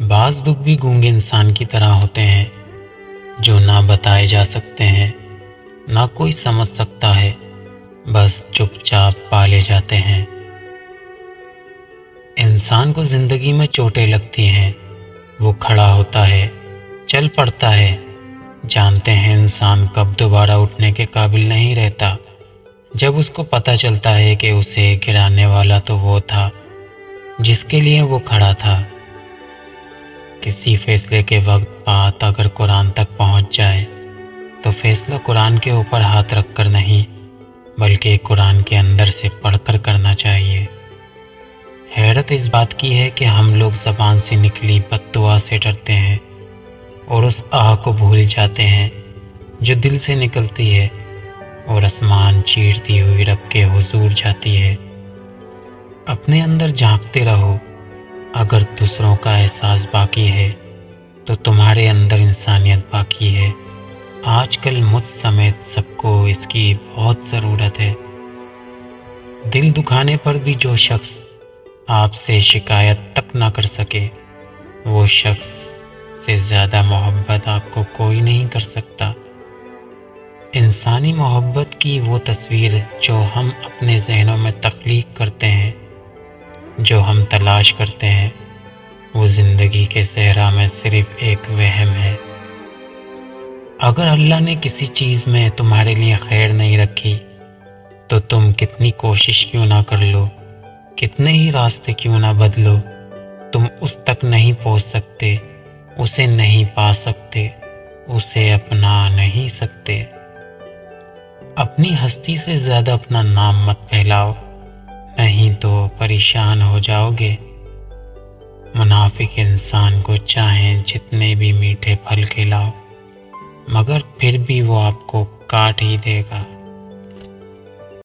بعض دکھ بھی گونگے انسان کی طرح ہوتے ہیں جو نہ بتائے جا سکتے ہیں، نہ کوئی سمجھ سکتا ہے، بس چپ چاپ پالے جاتے ہیں۔ انسان کو زندگی میں چوٹیں لگتی ہیں، وہ کھڑا ہوتا ہے، چل پڑتا ہے، جانتے ہیں انسان کب دوبارہ اٹھنے کے قابل نہیں رہتا۔ جب اس کو پتہ چلتا ہے کہ اسے گرانے والا تو وہ تھا جس کے لیے وہ کھڑا تھا۔ کسی فیصلے کے وقت بات اگر قرآن تک پہنچ جائے تو فیصلہ قرآن کے اوپر ہاتھ رکھ کر نہیں بلکہ قرآن کے اندر سے پڑھ کر کرنا چاہیے۔ حیرت اس بات کی ہے کہ ہم لوگ زبان سے نکلی بد دعا سے ڈرتے ہیں اور اس آہ کو بھول جاتے ہیں جو دل سے نکلتی ہے اور آسمان چیرتی ہوئی رب کے حضور جاتی ہے۔ اپنے اندر جھانکتے رہو، اگر دوسروں کا احساس باقی ہے تو تمہارے اندر انسانیت باقی ہے۔ آج کل مجھ سمیت سب کو اس کی بہت ضرورت ہے۔ دل دکھانے پر بھی جو شخص آپ سے شکایت تک نہ کر سکے، وہ شخص سے زیادہ محبت آپ کو کوئی نہیں کر سکتا۔ انسانی محبت کی وہ تصویر جو ہم اپنے ذہنوں میں تخلیق کرتے ہیں، جو ہم تلاش کرتے ہیں، وہ زندگی کے صحرا میں صرف ایک وہم ہے۔ اگر اللہ نے کسی چیز میں تمہارے لیے خیر نہیں رکھی تو تم کتنی کوشش کیوں نہ کر لو، کتنے ہی راستے کیوں نہ بدلو، تم اس تک نہیں پہنچ سکتے، اسے نہیں پا سکتے، اسے اپنا نہیں سکتے۔ اپنی ہستی سے زیادہ اپنا نام مت پھیلاؤ، نہیں تو پریشان ہو جاؤ گے۔ منافق انسان کو چاہیں جتنے بھی میٹھے پھل کھلاؤ، مگر پھر بھی وہ آپ کو کاٹ ہی دے گا۔